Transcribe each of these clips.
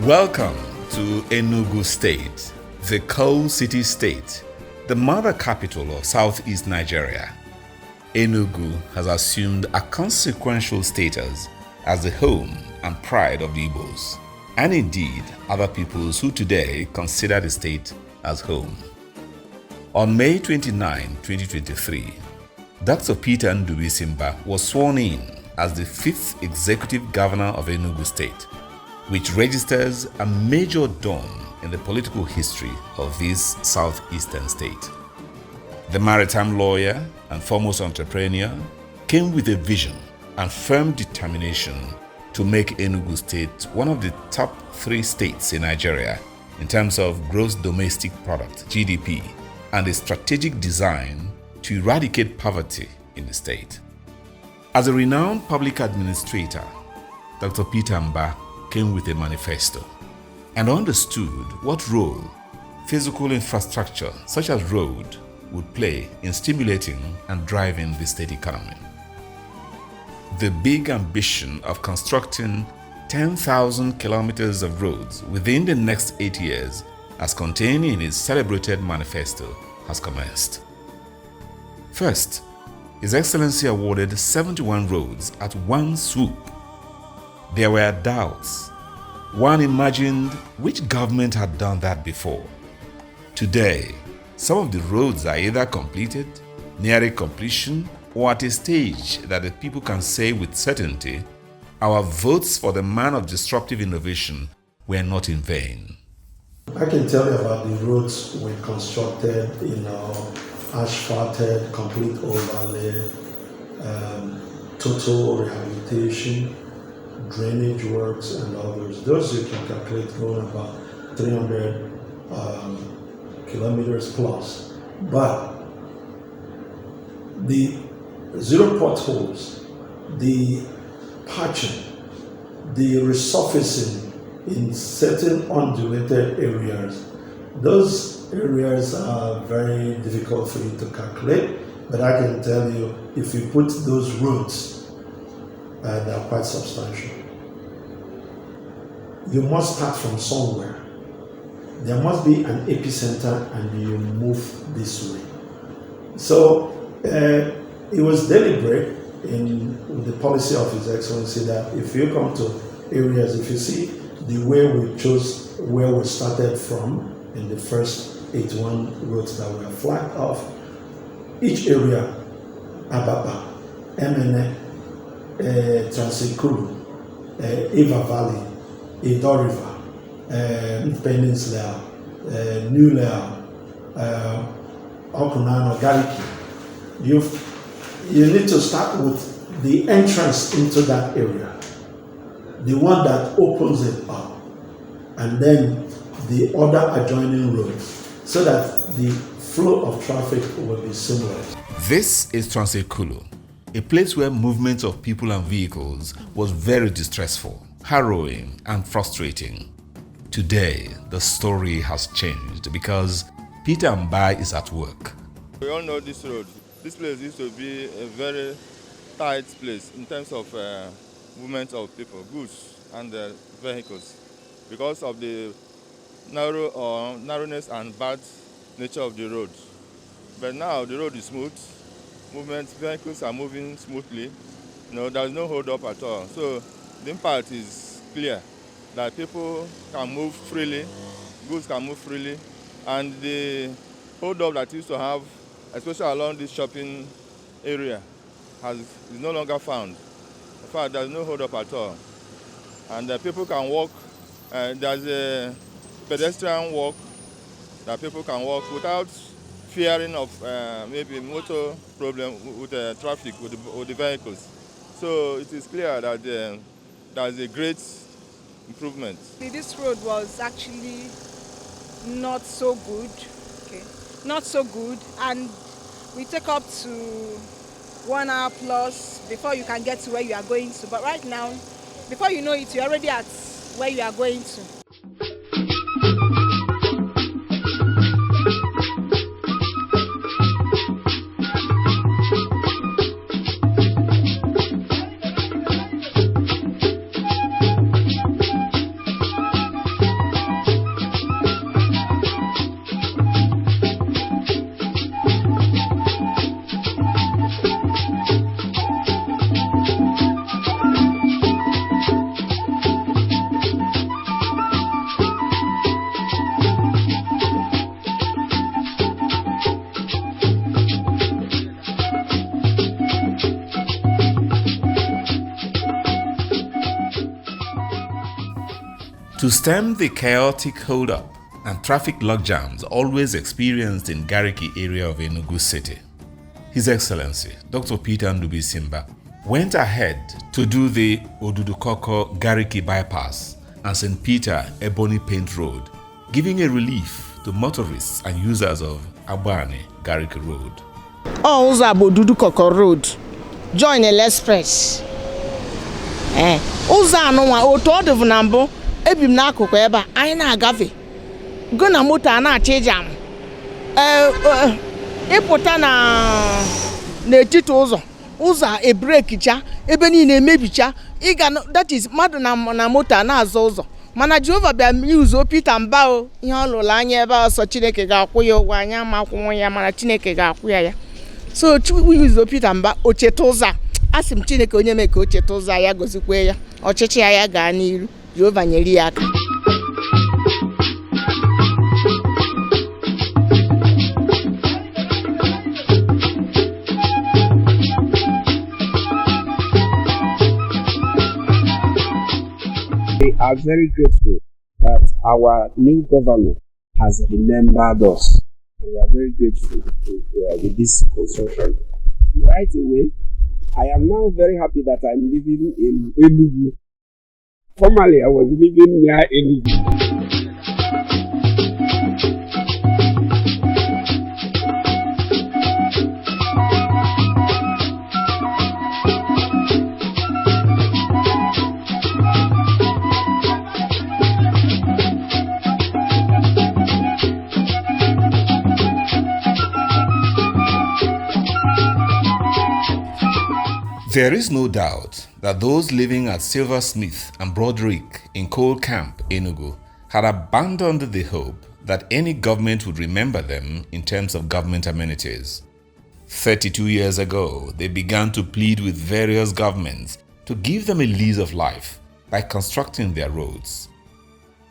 Welcome to Enugu State, the coal city state, the mother capital of southeast Nigeria. Enugu has assumed a consequential status as the home and pride of the Igbos, and indeed other peoples who today consider the state as home. On May 29, 2023, Dr. Peter Mbah was sworn in as the 5th executive governor of Enugu State, which registers a major dawn in the political history of this southeastern state. The maritime lawyer and foremost entrepreneur came with a vision and firm determination to make Enugu State one of the top 3 states in Nigeria in terms of gross domestic product, GDP, and a strategic design to eradicate poverty in the state. As a renowned public administrator, Dr. Peter Mbah came with a manifesto and understood what role physical infrastructure such as road would play in stimulating and driving the state economy. The big ambition of constructing 10,000 kilometers of roads within the next 8 years, as contained in his celebrated manifesto, has commenced. First, His Excellency awarded 71 roads at one swoop. There were doubts. One imagined which government had done that before. Today, some of the roads are either completed, nearing completion, or at a stage that the people can say with certainty, our votes for the man of disruptive innovation were not in vain. I can tell you about the roads we constructed, asphalted, complete overlay, total rehabilitation, drainage works, and others. Those you can calculate going about 300 kilometers plus. But the zero potholes, the patching, the resurfacing in certain undulated areas, those areas are very difficult for you to calculate, but I can tell you, if you put those roads, they are quite substantial. You must start from somewhere. There must be an epicenter and you move this way. So it was deliberate in the policy of His Excellency that if you come to areas, if you see the way we chose where we started from in the first 81 roads that were flagged off, each area, Ababa, Emene, Transikulu, Eva Valley, Edo River, Peninsula, New Layout, Okunano, Gariki. You need to start with the entrance into that area, the one that opens it up, and then the other adjoining roads, so that the flow of traffic will be similar. This is Transikulu, a place where movement of people and vehicles was very distressful, harrowing, and frustrating. Today, the story has changed because Peter Mbah is at work. We all know this road. This place used to be a very tight place in terms of movement of people, goods, and vehicles, because of the narrowness and bad nature of the road. But now the road is smooth. Vehicles are moving smoothly. There's no hold up at all. So the impact is clear that people can move freely, goods can move freely, and the hold up that used to have, especially along this shopping area, is no longer found. In fact, there's no hold up at all. And people can walk. There's a pedestrian walk that people can walk without fearing of maybe motor problem with the traffic, with the vehicles. So it is clear that there's a great improvement. This road was actually not so good, and we take up to 1 hour plus before you can get to where you are going to. But right now, before you know it, you're already at where you are going to. To stem the chaotic hold-up and traffic logjams always experienced in Gariki area of Enugu City, His Excellency Dr. Peter Mbah went ahead to do the Odudukoko Gariki bypass and St. Peter Ebony Paint Road, giving a relief to motorists and users of Abani Gariki Road. Ụzọ bụ Odudukoko Road, join the express. Ụzọ anụnwa otu ọ dịbụ na mbụ ebi m n'akụkụ ebe a anyị na-agafe go na moto a na-achị jam ịpụta n'etiti ụzọ ebrekicha ebe niile emebicha that is mmadụ na moto a na-azọ ụzọ mana Jehova bịa yuzo Peter Mbah ihe ọ lụrụ anya ebe ọsọ Chineke ga-akwụ ya ụgwọ anya amakwụnwụ ya mana Chineke ga-akwụ ya so Chukwu yuzo Peter Mbah o cheta ụzọ asị m Chineke onye mee ka o cheta ụzọ ya gozikwe ya ọchịchị ya gaa n'iru Jehova nyere ya aka. We are very grateful that our new government has remembered us. We are very grateful with this construction. Right away, I am now very happy that I'm living in Enugu. Formerly, I was living near Enugu. There is no doubt that those living at Silversmith and Broderick in Coal Camp, Enugu, had abandoned the hope that any government would remember them in terms of government amenities. 32 years ago, they began to plead with various governments to give them a lease of life by constructing their roads.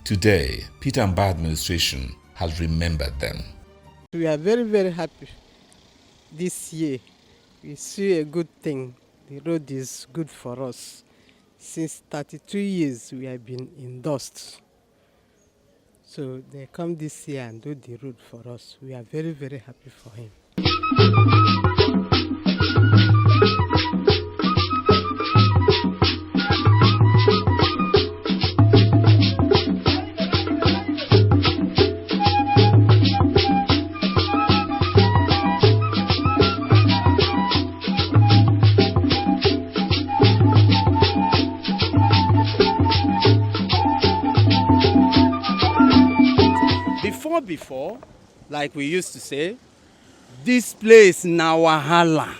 Today, Peter Mbah administration has remembered them. We are very, very happy this year. We see a good thing. The road is good for us. Since 32 years, we have been in dust. So they come this year and do the road for us. We are very, very happy for him. Before, like we used to say, this place now Wahala.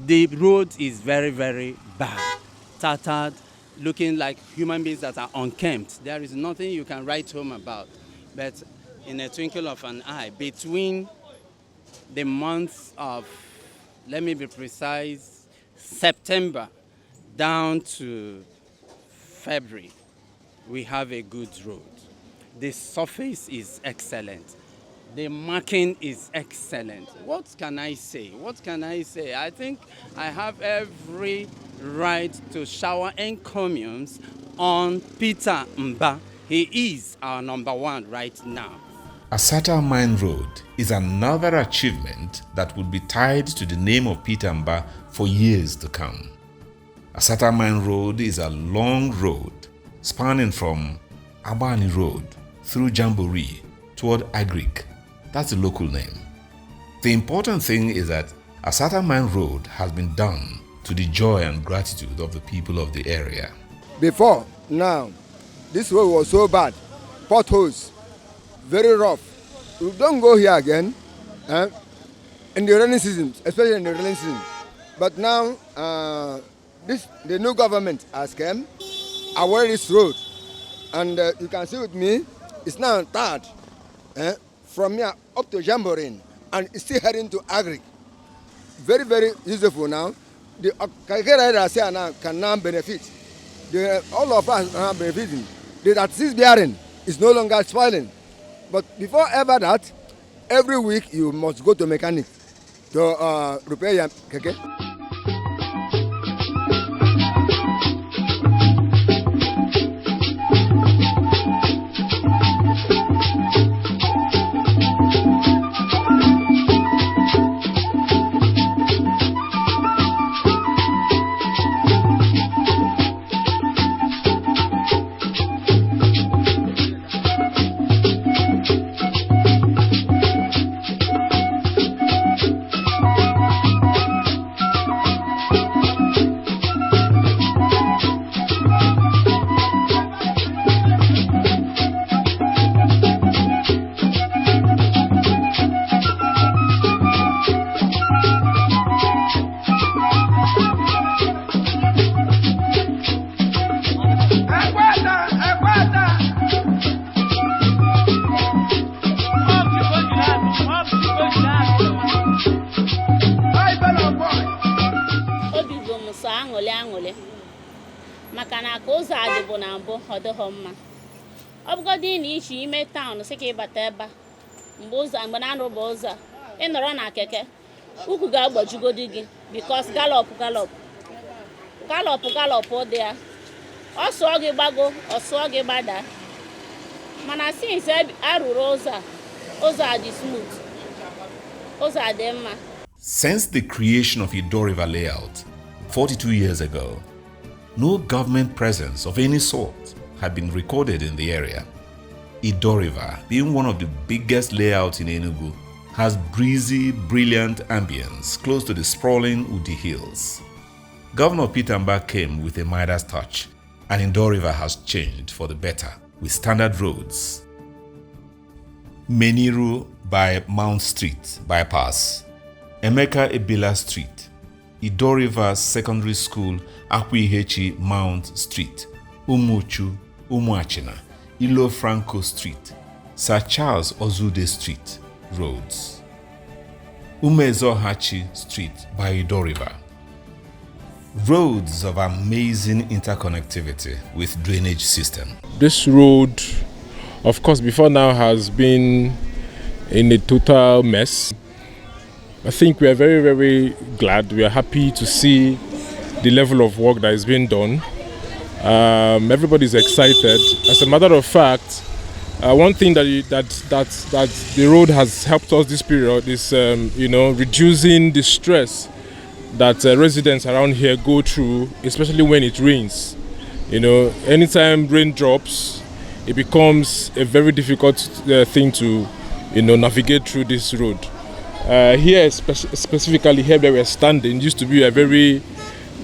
The road is very, very bad, tattered, looking like human beings that are unkempt. There is nothing you can write home about. But in a twinkle of an eye, between the months of, let me be precise, September down to February, we have a good road. The surface is excellent. The marking is excellent. What can I say? What can I say? I think I have every right to shower encomiums on Peter Mbah. He is our number one right now. Asata Mine Road is another achievement that will be tied to the name of Peter Mbah for years to come. Asata Mine Road is a long road spanning from Abani Road through Jamboree toward Agric. That's the local name. The important thing is that Asata Mine Road has been done to the joy and gratitude of the people of the area. Before, now, this road was so bad, potholes, very rough. We don't go here again in the rainy season, especially in the rainy season. But now, the new government has come, aware this road, and you can see with me, it's now third from here up to Jamboree, and it's still heading to Agric. Very, very useful now. The riders here now can now benefit. All of us are benefiting. The assist bearing is no longer spoiling. But before ever that, every week you must go to mechanic to repair your keke. na ka ụzọ adịbụ na mbụ ọ dịghọ mma. Ọ bụgodị na ichi ime taụn sị ka ịbata ebe mgbe na-arụba ụzọ ị nọrọ na keke ukwu ga-agbajugodi gị because galop dị ya. Ọ sụọ gị gbago, ọ sụọ gị gbada. Mana since arụrụ ụzọ a dị smooth, ụzọ a dị mma. Since the creation of Ido River layout 42 years ago, no government presence of any sort had been recorded in the area. Ido River, being one of the biggest layouts in Enugu, has breezy, brilliant ambience close to the sprawling Udi Hills. Governor Peter Mbah came with a Midas touch, and Ido River has changed for the better with standard roads. Meniru by Mount Street bypass, Emeka Ebila Street, Ido River Secondary School, Akwihechi Mount Street, Umuchu, Umuachina, Ilo Franco Street, Sir Charles Ozude Street roads, Umezohachi Street by Ido River. Roads of amazing interconnectivity with drainage system. This road, of course, before now has been in a total mess. I think we are very, very glad. We are happy to see the level of work that is being done. Everybody's excited. As a matter of fact, one thing that the road has helped us this period is, reducing the stress that residents around here go through, especially when it rains. Anytime rain drops, it becomes a very difficult thing to, navigate through this road. Here, specifically here where we're standing, used to be a very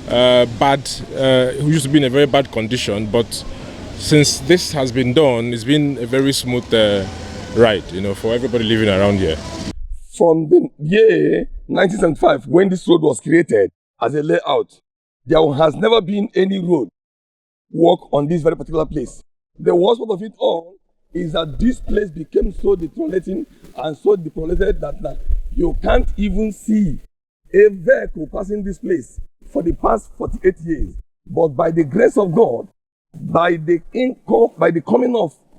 used to be in a very bad condition, but since this has been done, it's been a very smooth ride, for everybody living around here. From the year 1975, when this road was created as a layout, there has never been any road work on this very particular place. The worst part of it all is that this place became so deteriorating and so depopulated that you can't even see a vehicle passing this place for the past 48 years. But by the grace of God, by the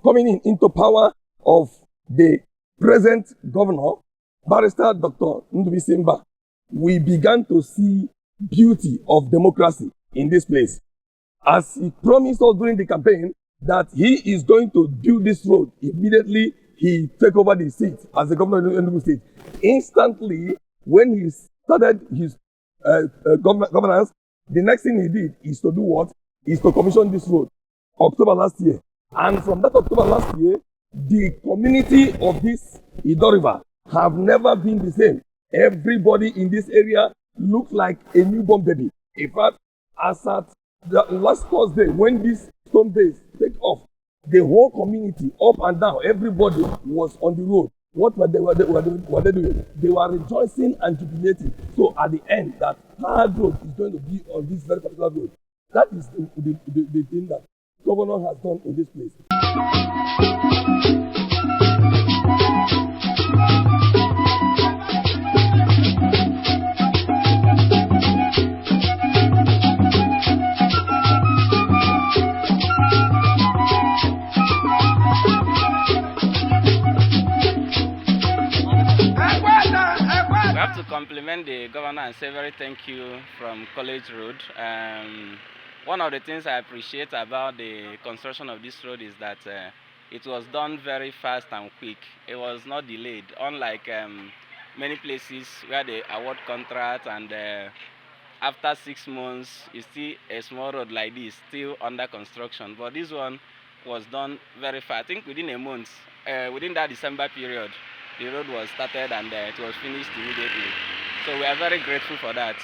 coming into power of the present governor, Barrister Dr. Mbah, we began to see beauty of democracy in this place. As he promised us during the campaign that he is going to build this road immediately he took over the seat as the governor of Enugu State. Instantly, when he started his governance, the next thing he did is to do what? Is to commission this road, October last year. And from that October last year, the community of this Ido River have never been the same. Everybody in this area looks like a newborn baby. In fact, as at the last Thursday, when this stone base take off, the whole community, up and down, everybody was on the road. What were they doing? They were rejoicing and jubilating. So at the end, that hard road is going to be on this very particular road. That is the thing that governor has done in this place. We have to compliment the governor and say very thank you from College Road. One of the things I appreciate about the construction of this road is that it was done very fast and quick. It was not delayed, unlike many places where they award contract and after 6 months you see a small road like this still under construction. But this one was done very fast. I think within a month, within that December period, the road was started and it was finished immediately. So we are very grateful for that.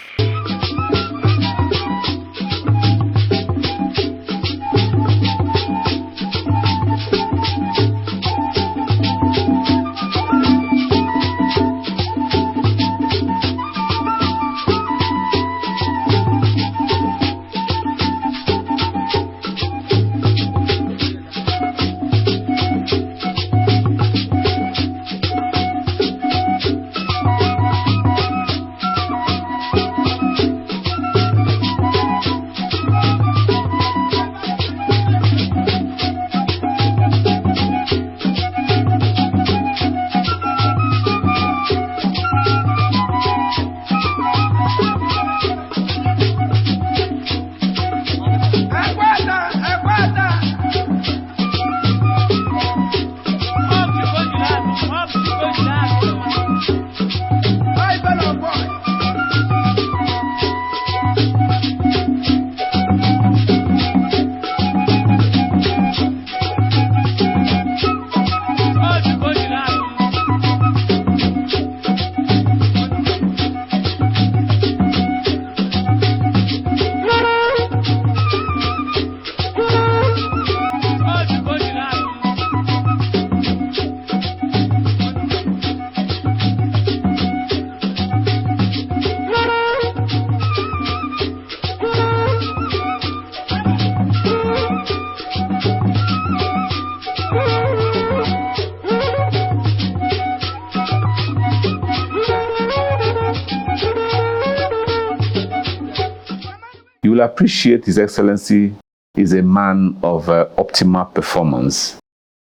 will appreciate His Excellency is a man of optimal performance,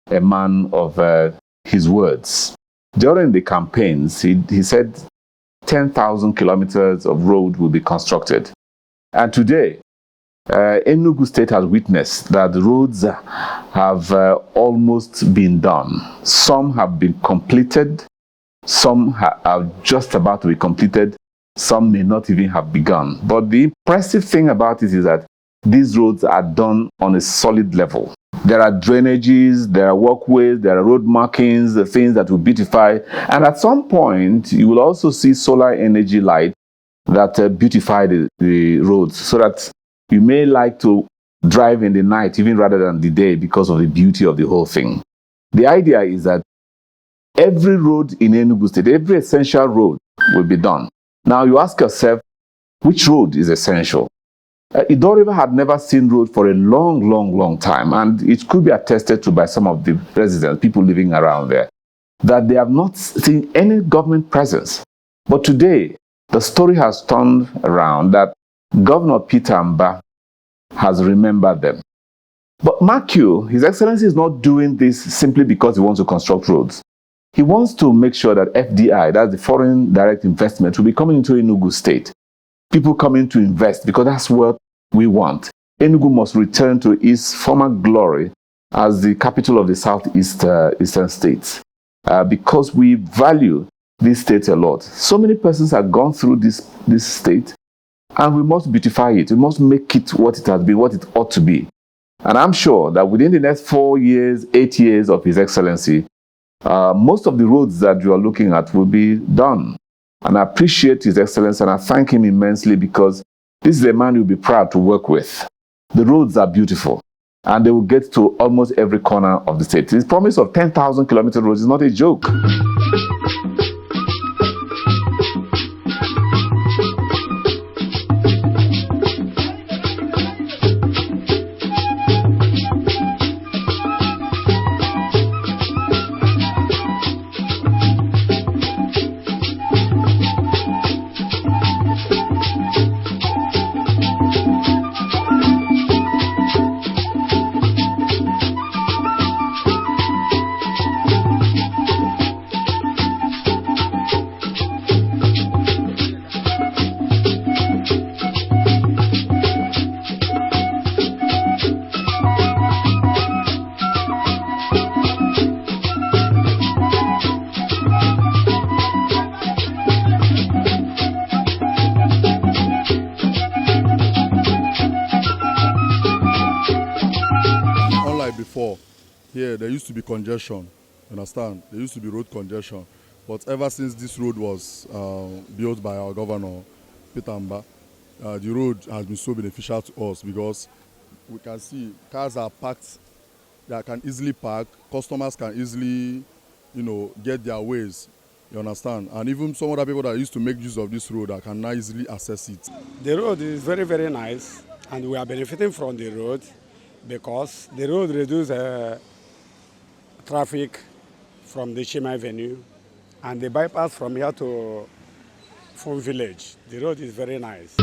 a man of his words. During the campaigns, he said 10,000 kilometers of road will be constructed. And today, Enugu State has witnessed that the roads have almost been done. Some have been completed, some are just about to be completed, some may not even have begun. But the impressive thing about it is that these roads are done on a solid level. There are drainages, there are walkways, there are road markings, the things that will beautify. And at some point, you will also see solar energy light that beautify the roads, so that you may like to drive in the night even rather than the day because of the beauty of the whole thing. The idea is that every road in Enugu State, every essential road will be done. Now you ask yourself, which road is essential? Ido River had never seen road for a long time, and it could be attested to by some of the residents, people living around there, that they have not seen any government presence. But today, the story has turned around that Governor Peter Mbah has remembered them. But mark you, His Excellency is not doing this simply because he wants to construct roads. He wants to make sure that FDI, that's the foreign direct investment, will be coming into Enugu State. People coming to invest, because that's what we want. Enugu must return to its former glory as the capital of the southeastern states, because we value this state a lot. So many persons have gone through this state, and we must beautify it. We must make it what it has been, what it ought to be. And I'm sure that within the next 4 years, 8 years of His Excellency, most of the roads that you are looking at will be done. And I appreciate His Excellency, and I thank him immensely, because this is a man you'll be proud to work with. The roads are beautiful, and they will get to almost every corner of the state. His promise of 10,000 kilometer roads is not a joke. Before, here there used to be congestion, understand? There used to be road congestion. But ever since this road was built by our governor, Peter Mbah, the road has been so beneficial to us, because we can see cars are parked, they can easily park, customers can easily, get their ways, you understand? And even some other people that used to make use of this road that can now easily access it. The road is very nice, and we are benefiting from the road, because the road reduces traffic from the Shima Avenue, and the bypass from here to Fun Village. The road is very nice.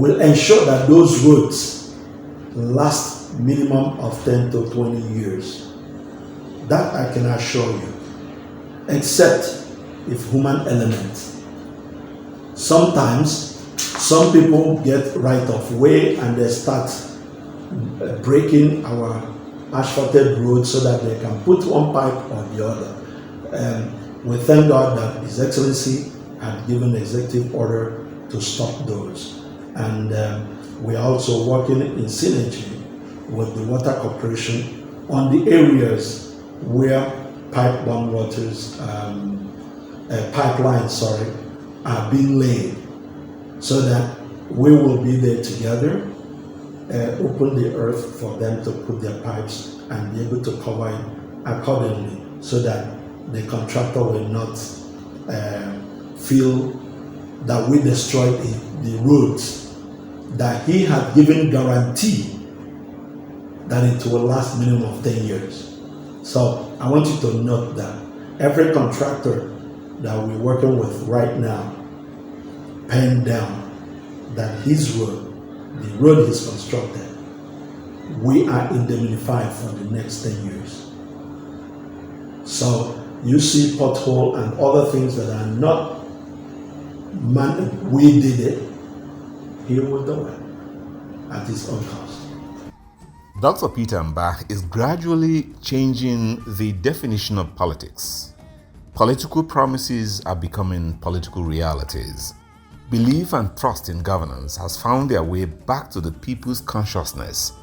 will ensure that those roads last minimum of 10 to 20 years. That I can assure you, except if human element. Sometimes some people get right of way and they start breaking our asphalted road so that they can put one pipe or the other. We thank God that His Excellency had given executive order to stop those. And we are also working in synergy with the Water Corporation on the areas where pipeline waters, pipelines, are being laid, so that we will be there together, open the earth for them to put their pipes and be able to cover it accordingly, so that the contractor will not feel that we destroyed the roads that he had given guarantee that it will last minimum of 10 years. So I want you to note that every contractor that we're working with right now, pen down that his road, the road he's constructed, we are indemnified for the next 10 years. So you see pothole and other things that are not we did it, he will do it at his own cost. Dr. Peter Mbah is gradually changing the definition of politics. Political promises are becoming political realities. Belief and trust in governance has found their way back to the people's consciousness.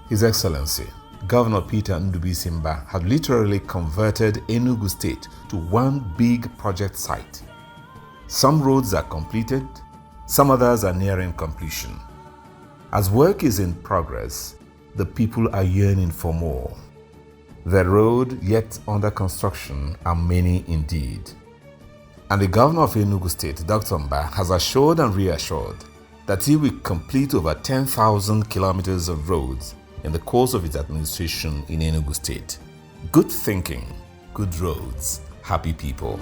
His Excellency, Governor Peter Mbah had literally converted Enugu State to one big project site. Some roads are completed, some others are nearing completion. As work is in progress, the people are yearning for more. The road yet under construction are many indeed. And the Governor of Enugu State, Dr. Mbah, has assured and reassured that he will complete over 10,000 kilometers of roads in the course of his administration in Enugu State. Good thinking, good roads, happy people.